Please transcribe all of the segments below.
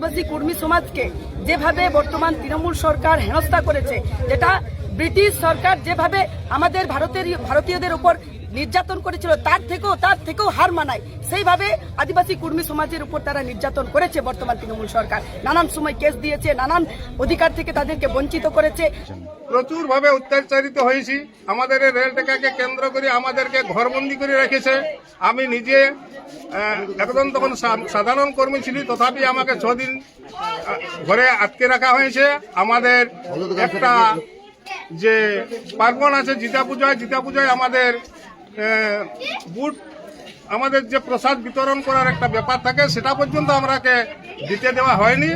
আদিবাসী কর্মী সমাজকে যেভাবে বর্তমান তৃণমূল সরকার হেনস্থা করেছে, যেটা ব্রিটিশ সরকার যেভাবে আমাদের ভারতীয়দের উপর নির্যাতন করেছিল তার থেকেও হার মানায়, সেইভাবে আদিবাসী কর্মী সমাজের উপর তারা নির্যাতন করেছে বর্তমান তৃণমূল সরকার। নানান সময় কেস দিয়েছে, নানান অধিকার থেকে তাদেরকে বঞ্চিত করেছে। প্রচুর ভাবে অত্যাচারিত হয়েছি। আমাদের এই রেল টেকাকে কেন্দ্র করে আমাদেরকে ঘরবন্দি করে রেখেছে। আমি নিজে একদম তখন সাধারণ কর্মী ছিলি, তথাপি আমাকে 6 দিন ঘরে আটকে রাখা হয়েছে। আমাদের একটা যে পার্বণ আছে জিতা পূজায় আমাদের বুট আমাদের যে প্রসাদ বিতরণ করার একটা ব্যাপার থাকে, সেটা পর্যন্ত আমরাকে দিতে দেওয়া হয়নি।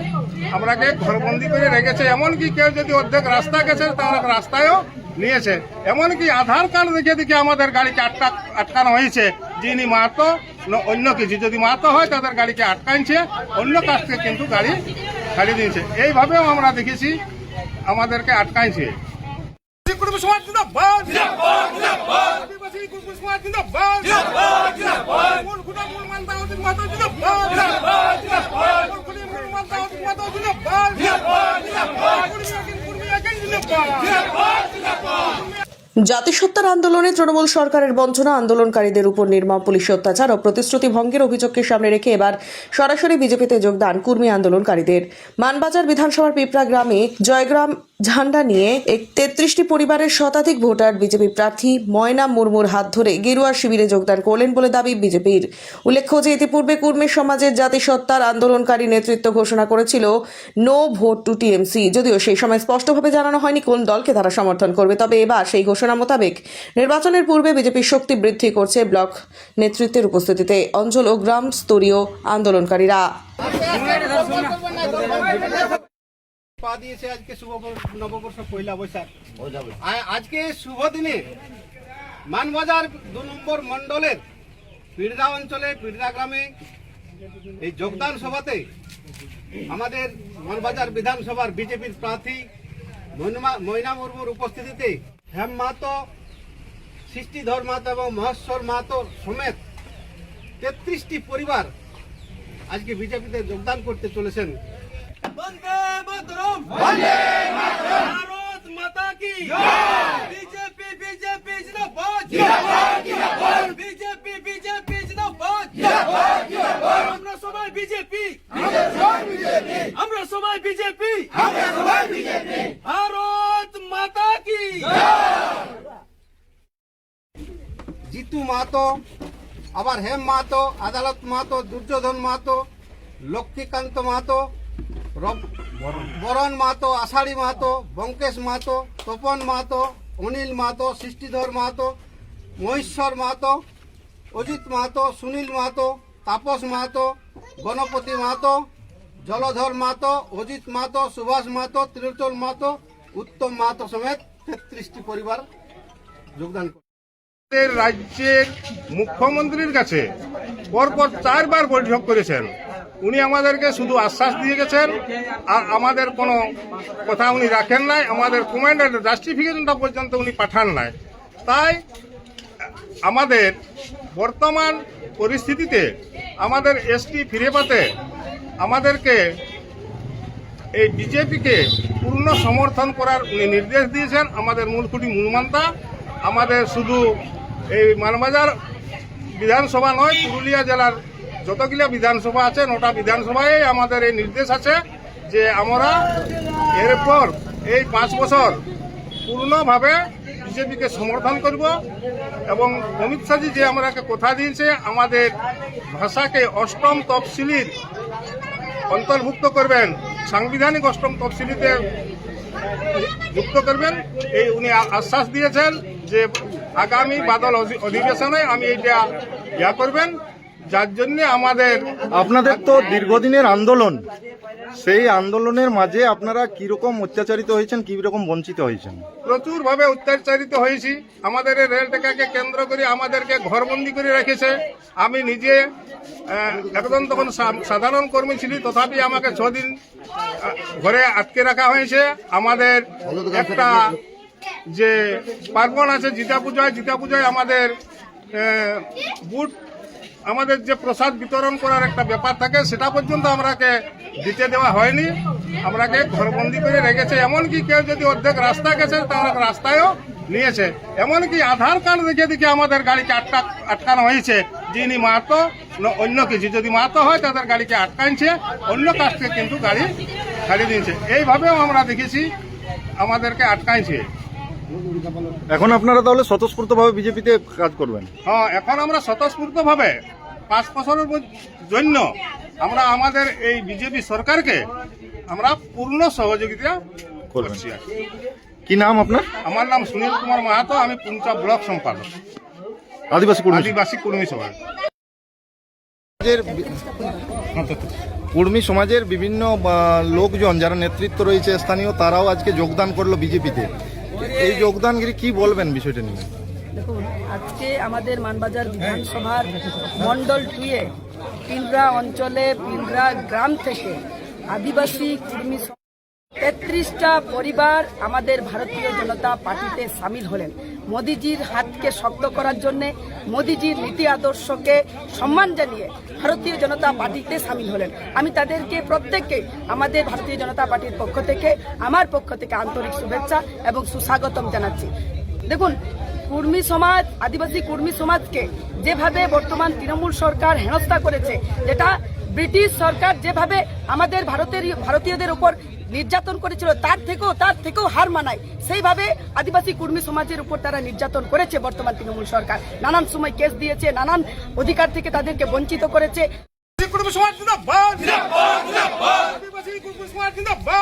আমরাকে ঘরবন্দি করে রেখেছে। এমনকি কেউ যদি অর্ধেক রাস্তা গেছে তাহলে রাস্তায়ও নিয়েছে। এমনকি আধার কার্ড দেখে আমাদের গাড়িকে আটকানো হয়েছে, যিনি মাহাতো অন্য কিছু, যদি মাহাতো হয় তাদের গাড়িকে আটকাইছে, অন্য কাছ থেকে কিন্তু গাড়ি ছাড়িয়ে দিয়েছে। এইভাবেও আমরা দেখেছি আমাদেরকে আটকাইছে। জাতিসত্তার আন্দোলনে তৃণমূল সরকারের বঞ্চনা, আন্দোলনকারীদের উপর নির্মম পুলিশি অত্যাচার ও প্রতিশ্রুতি ভঙ্গের অভিযোগকে সামনে রেখে এবার সরাসরি বিজেপিতে যোগদান কুর্মী আন্দোলনকারীদের। মানবাজার বিধানসভার পিপড়া গ্রামে জয়গ্রাম ঝান্ডা নিয়ে 33টি পরিবারের শতাধিক ভোটার বিজেপি প্রার্থী ময়না মুর্মুর হাত ধরে গেরুয়া শিবিরে যোগদান করলেন বলে দাবি বিজেপির। উল্লেখ্য যে ইতিপূর্বে কুর্মী সমাজের জাতিসত্তার আন্দোলনকারী নেতৃত্ব ঘোষণা করেছিল নো ভোট টু টিএমসি, যদিও সেই সময় স্পষ্টভাবে জানানো হয়নি কোন দলকে তারা সমর্থন করবে। তবে এবার সেই ঘোষণা মোতাবেক নির্বাচনের পূর্বে বিজেপির শক্তি বৃদ্ধি করছে ব্লক নেতৃত্বের উপস্থিতিতে অঞ্চল ও গ্রাম স্তরীয় আন্দোলনকারীরা। পা দিয়েছে আজকে শুভ নববর্ষ পয়লা বৈশাখ। আজকে শুভ দিনে মানবাজার 2 নম্বর মন্ডলের পিড়দা অঞ্চলে পিড়দা গ্রামে এই যোগদান সভাতে আমাদের মানবাজার বিধানসভার বিজেপির প্রার্থী ময়না মুর্মুর উপস্থিতিতে হেম মাহাতো, সৃষ্টিধর মাহাতো এবং মহেশ্বর মাহাতো সমেত 33টি পরিবার আজকে বিজেপিতে যোগদান করতে চলেছেন। বন্দে মাতরম, বন্দে মাতরম, ভারত মাতা কি জয়, বিজেপি জিন্দাবাদ, জিন্দাবাদ, বিজেপি জিন্দাবাদ, জিন্দাবাদ, আমরা সবাই বিজেপি, আমরা সবাই বিজেপি, ভারত মাতা কি জয়। জিতু মাহাতো, আবার হেম মাহাতো, আদালত মাহাতো, দুর্যোধন মাহাতো, লক্ষ্মীকান্ত মাহাতো, বরণ মাহাতো, আষাঢ়ী মাহাতো, বঙ্কেশ মাহাতো, তপন মাহাতো, অনিল মাহাতো, সৃষ্টিধর মাহাতো, মহেশ্বর মাহাতো, অজিত মাহাতো, সুনীল মাহাতো, তাপস মাহাতো, গণপতি মাহাতো, জলধর মাহাতো, অজিত মাহাতো, সুভাষ মাহাতো, ত্রিলোচন মাহাতো, উত্তম মাহাতো সমেত 33টি পরিবার যোগদান করে। রাজ্যের মুখ্যমন্ত্রীর কাছে পরপর 4 বার বৈঠক করেছেন। উনি আমাদেরকে শুধু আশ্বাস দিয়ে গেছেন, আর আমাদের কোনো কথা উনি রাখেন নাই। আমাদের কমেন্টের জাস্টিফিকেশনটা পর্যন্ত উনি পাঠান নাই। তাই আমাদের বর্তমান পরিস্থিতিতে আমাদের এসটি ফিরে পাতে আমাদেরকে এই বিজেপিকে পূর্ণ সমর্থন করার উনি নির্দেশ দিয়েছেন। আমাদের মূলকুটি মূলমান্তা আমাদের শুধু এই মানবাজার বিধানসভা নয়, পুরুলিয়া জেলার যতগুলো বিধানসভা আছে 9টা বিধানসভায় আমাদের এই নির্দেশ আছে যে আমরা এরপর এই 5 বছর পূর্ণভাবে বিজেপিকে সমর্থন করব। এবং অমিত শাহজি যে আমাকে কথা দিয়েছে আমাদের ভাষাকে 8ম তফসিলির অন্তর্ভুক্ত করবেন, সাংবিধানিক 8ম তফসিলিতে যুক্ত করবেন, এই উনি আশ্বাস দিয়েছেন যে আগামী বাদল অধিবেশনে আমি এইটা করবেন। যার জন্য আপনাদের তো দীর্ঘদিনের আন্দোলন, সেই আন্দোলনের মাঝে আপনারা কিরকম অত্যাচারিত হয়েছেন, কি রকম বঞ্চিত হয়েছেন? প্রচুর ভাবে অত্যাচারিত হয়েছি। আমাদের এই রেল টেকাকে কেন্দ্র করে আমাদেরকে ঘরবন্দি করে রেখেছে। আমি নিজে একদম তখন সাধারণ কর্মী ছিলি, তথাপি আমাকে 6 দিন ঘরে আটকে রাখা হয়েছে। আমাদের একটা যে পার্বণ আছে জিতা পূজায় আমাদের বুট আমাদের যে প্রসাদ বিতরণ করার একটা ব্যাপার থাকে সেটা পর্যন্ত আমরাকে দিতে দেওয়া হয়নি। আমরাকে ঘরবন্দি করে রেখেছে। এমনকি কেউ যদি অর্ধেক রাস্তা গেছে তারা রাস্তায়ও নিয়েছে। এমনকি আধার কার্ড দেখে আমাদের গাড়িকে আটকানো হয়েছে, যিনি মাহাতো না অন্য কিছু। যদি মাহাতো হয় তাদের গাড়িকে আটকাইছে, অন্য কাজকে কিন্তু গাড়ি ছাড়িয়ে দিয়েছে। এইভাবেও আমরা দেখেছি আমাদেরকে আটকাইছে। এখন আপনারা তাহলে স্বতঃস্ফূর্তভাবে বিজেপিতে কাজ করবেন? হ্যাঁ, এখন আমরা স্বতঃস্ফূর্তভাবে 5 বছরের জন্য আমরা আমাদের এই বিজেপি সরকারকে আমরা পূর্ণ সহযোগিতা করছি। কি নাম আপনার? আমার নাম সুনীল কুমার মাহাতো, আমি পুঞ্চা ব্লক সম্পাদক, আদিবাসী কর্মী আদিবাসী কর্মী সভা। কুর্মী সমাজের বিভিন্ন লোকজন যারা নেতৃত্ব রয়েছে স্থানীয়, তারাও আজকে যোগদান করলো বিজেপিতে। এই যোগদানগিরি কি বলবেন বিষয়টা নিয়ে? দেখুন, আজকে আমাদের মানবাজার বিধানসভার মন্ডল 2-এ পিনরা অঞ্চলে পিনরা গ্রাম থেকে আদিবাসী কর্মী 33টা পরিবার আমাদের ভারতীয় জনতা পার্টিতে সামিল হলেন। মোদিজির হাতকে শক্ত করার জন্য, মোদিজির নীতি আদর্শকে সম্মান জানিয়ে ভারতীয় জনতা পার্টিতে সামিল হলেন। আমি তাদেরকে প্রত্যেককে আমাদের ভারতীয় জনতা পার্টির পক্ষ থেকে, আমার পক্ষ থেকে আন্তরিক শুভেচ্ছা এবং সুস্বাগতম জানাচ্ছি। দেখুন, কুর্মী সমাজ, আদিবাসী কুর্মী সমাজকে যেভাবে বর্তমান তৃণমূল সরকার হেনস্থা করেছে, যেটা ব্রিটিশ সরকার যেভাবে আমাদের ভারতীয়দের উপর নির্যাতন করেছিল তার থেকেও হার মানায়, সেইভাবে আদিবাসী কুর্মী সমাজের উপর তারা নির্যাতন করেছে বর্তমান তৃণমূল সরকার। নানান সময় কেস দিয়েছে, নানান অধিকার থেকে তাদেরকে বঞ্চিত করেছে। কুর্মী সমাজ জিন্দাবাদ, জিন্দাবাদ, জিন্দাবাদ। আদিবাসী কুর্মী সমাজ জিন্দাবাদ।